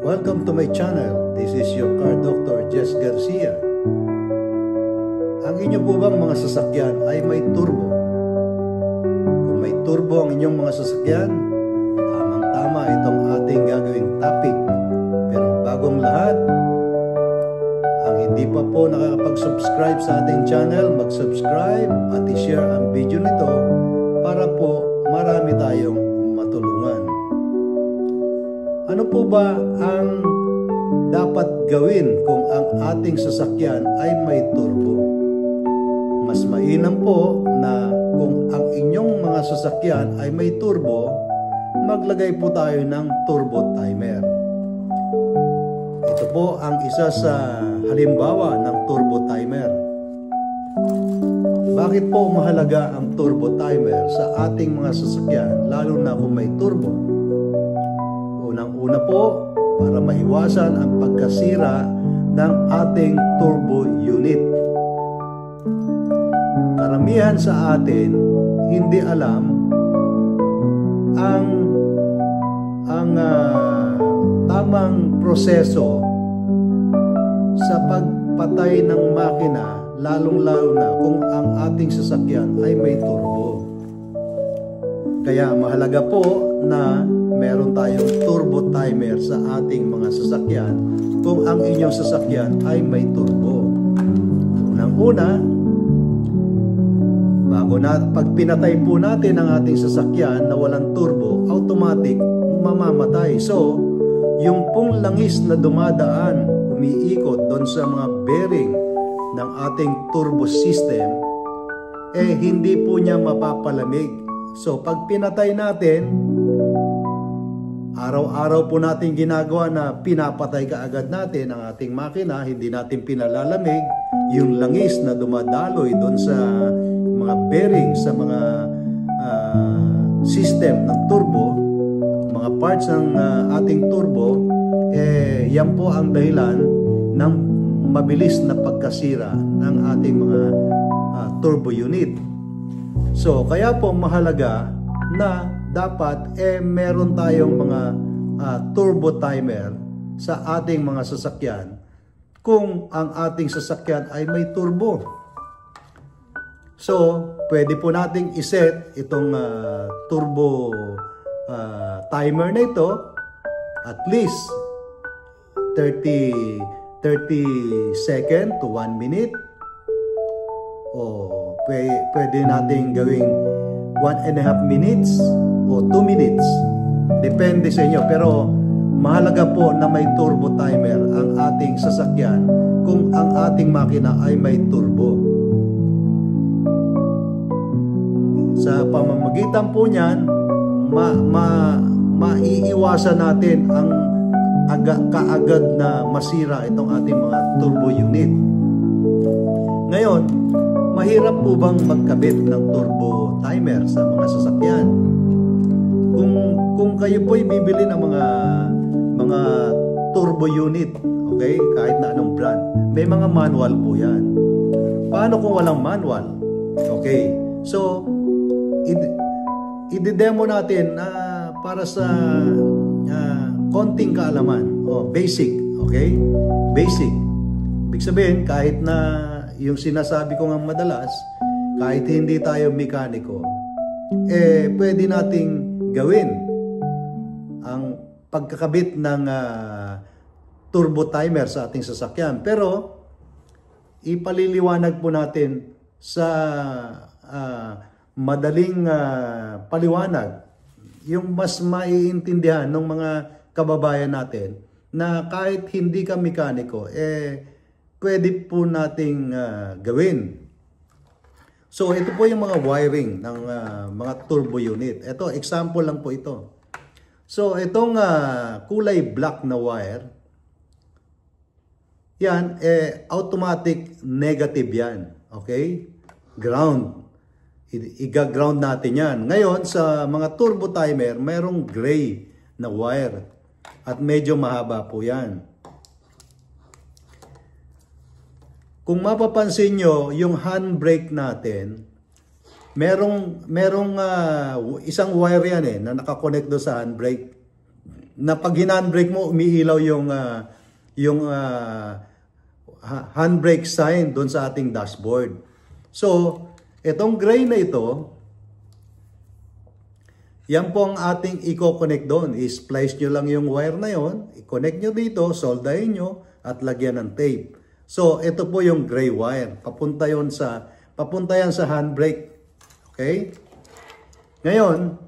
Welcome to my channel. This is your car doctor, Jess Garcia. Ang inyo po bang mga sasakyan ay may turbo? Kung may turbo ang inyong mga sasakyan, tamang-tama itong ating gagawing topic. Pero bagong lahat, ang hindi pa po nakakapag-subscribe sa ating channel, mag-subscribe at i-share ang video nito para po marami tayong matulungan. Ano po ba ang dapat gawin kung ang ating sasakyan ay may turbo? Mas mainam po na kung ang inyong mga sasakyan ay may turbo, maglagay po tayo ng turbo timer. Ito po ang isa sa halimbawa ng turbo timer. Bakit po mahalaga ang turbo timer sa ating mga sasakyan, lalo na kung may turbo? Unang-una po, para maiwasan ang pagkasira ng ating turbo unit. Karamihan sa atin hindi alam ang tamang proseso sa pagpatay ng makina, lalong-lalo na kung ang ating sasakyan ay may turbo. Kaya mahalaga po na meron tayong turbo timer sa ating mga sasakyan kung ang inyong sasakyan ay may turbo. Unang-una, pag pinatay po natin ang ating sasakyan na walang turbo, automatic mamamatay. So, yung pong langis na dumadaan, umiikot doon sa mga bearing ng ating turbo system, hindi po niya mapapalamig. So, pag pinatay natin, araw-araw po natin ginagawa na pinapatay kaagad natin ang ating makina, hindi natin pinalalamig yung langis na dumadaloy doon sa mga bearing, sa mga system ng turbo, mga parts ng ating turbo, yan po ang dahilan ng mabilis na pagkasira ng ating mga turbo unit. So, kaya po mahalaga na dapat meron tayong mga turbo timer sa ating mga sasakyan kung ang ating sasakyan ay may turbo. So, pwede po nating iset itong turbo timer na ito at least 30 second to 1 minute, o pwede nating gawing 1.5 minutes o 2 minutes. Depende sa inyo. Pero mahalaga po na may turbo timer ang ating sasakyan kung ang ating makina ay may turbo. Sa pamamagitan po niyan, maiiwasan natin ang kaagad na masira itong ating mga turbo unit. Ngayon, mahirap po bang magkabit ng turbo timer sa mga sasakyan? Kung kayo po'y bibili ng mga turbo unit, okay, kahit na anong brand, may mga manual po yan. Paano kung walang manual? Okay, so i-demo natin para sa konting kaalaman, basic, okay? Basic. Ibig sabihin, kahit na yung sinasabi ko nga madalas, kahit hindi tayo mekaniko, pwede nating gawin ang pagkakabit ng turbo timer sa ating sasakyan. Pero, ipaliliwanag po natin sa madaling paliwanag, yung mas maiintindihan ng mga kababayan natin na kahit hindi ka mekaniko, pwede po nating gawin. So, ito po yung mga wiring ng mga turbo unit. Ito, example lang po ito. So, itong kulay black na wire, yan, automatic negative yan. Okay? Ground. Iga-ground natin yan. Ngayon, sa mga turbo timer, mayroong gray na wire. At medyo mahaba po yan. Kung mapapansin nyo, yung handbrake natin, merong isang wire yan na nakakonect doon sa handbrake. na pag hinandbrake mo, umiilaw yung handbrake sign doon sa ating dashboard. So, itong gray na ito, yan po ang ating i-connect doon. I-splice nyo lang yung wire na yon, i-connect nyo dito, soldahin nyo, at lagyan ng tape. So, ito po yung gray wire. Papunta yan sa handbrake. Okay? Ngayon,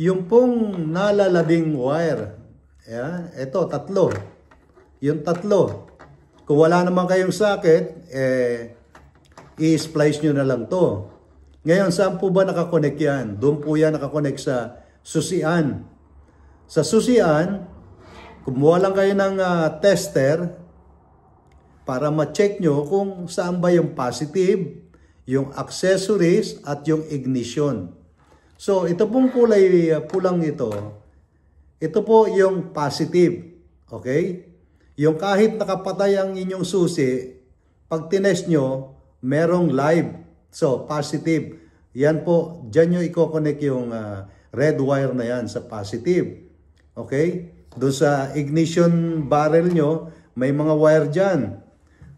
yung pong nalalabing wire, ito, tatlo. Yung tatlo, kung wala naman kayong socket, i-splice nyo na lang to. Ngayon, saan po ba nakakonect yan? Doon po yan nakakonect sa susian. Sa susian, kumuha lang kayo ng tester para ma-check nyo kung saan ba yung positive, yung accessories, at yung ignition. So, ito pong kulay pulang ito po yung positive. Okay? Yung kahit nakapatay ang inyong susi, pag tinest nyo, merong live. So, positive. Yan po, dyan nyo i-connect yung red wire na yan sa positive. Okay? Doon sa ignition barrel nyo, may mga wire dyan.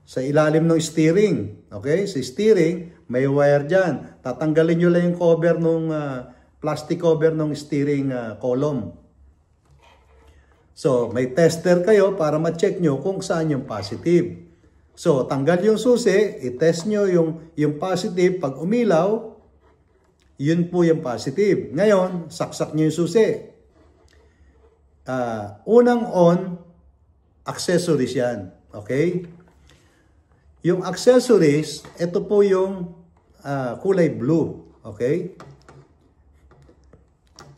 Sa ilalim ng steering. Okay? Sa steering, may wire dyan. Tatanggalin nyo lang yung cover nung plastic cover ng steering column. So, may tester kayo para ma-check nyo kung saan yung positive. So, tanggal yung susi, i-test nyo yung positive. Pag umilaw, yun po yung positive. Ngayon, saksak nyo yung susi. Unang on, accessories yan. Okay? Yung accessories, ito po yung kulay blue. Okay?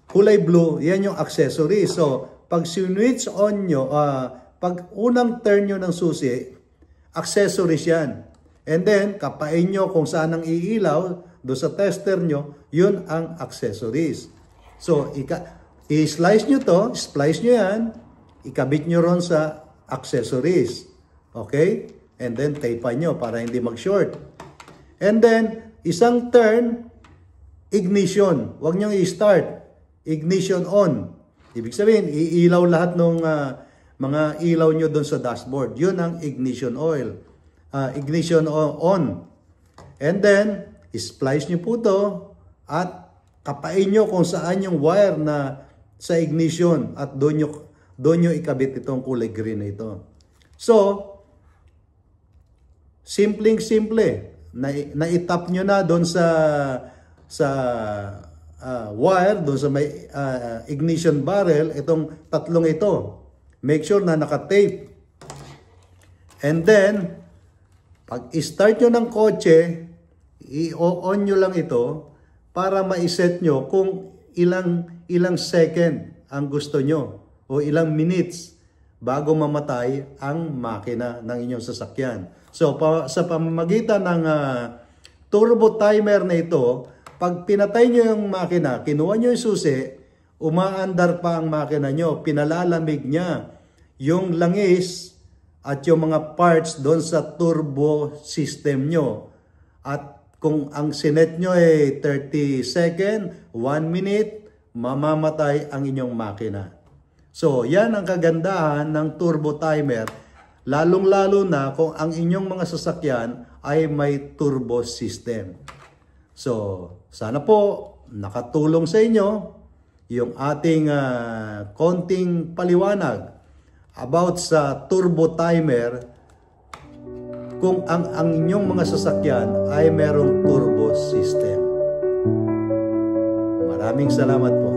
Kulay blue, yan yung accessories. So, pag switch on nyo, pag unang turn nyo ng susi, accessories yan. And then, kapain nyo kung saan ang iilaw, doon sa tester nyo, yun ang accessories. So, i-slice nyo to, splice nyo yan, ikabit nyo ron sa accessories. Okay? And then, tapean nyo para hindi mag-short. And then, isang turn, ignition. Huwag nyo i-start. Ignition on. Ibig sabihin, iilaw lahat ng mga ilaw nyo doon sa dashboard. Yun ang ignition oil. Ignition on. And then, splice nyo po to at kapain nyo kung saan yung wire na sa ignition at doon nyo ikabit itong kulay green na ito. So, simpleng-simple. Na-itap nyo na doon sa wire, doon sa may ignition barrel, itong tatlong ito. Make sure na naka-tape. And then, pag i-start nyo ng kotse, i-on nyo lang ito para ma-set nyo kung ilang second ang gusto nyo o ilang minutes bago mamatay ang makina ng inyong sasakyan. So, sa pamamagitan ng turbo timer na ito, pag pinatay nyo yung makina, kinuha nyo yung susi, umaandar pa ang makina nyo, pinalalamig niya yung langis at yung mga parts doon sa turbo system nyo. At kung ang sinet nyo ay 30 second, 1 minute, mamamatay ang inyong makina. So, yan ang kagandahan ng turbo timer, lalong-lalo na kung ang inyong mga sasakyan ay may turbo system. So, sana po nakatulong sa inyo yung ating konting paliwanag about sa turbo timer kung ang inyong mga sasakyan ay merong turbo system. Maraming salamat po.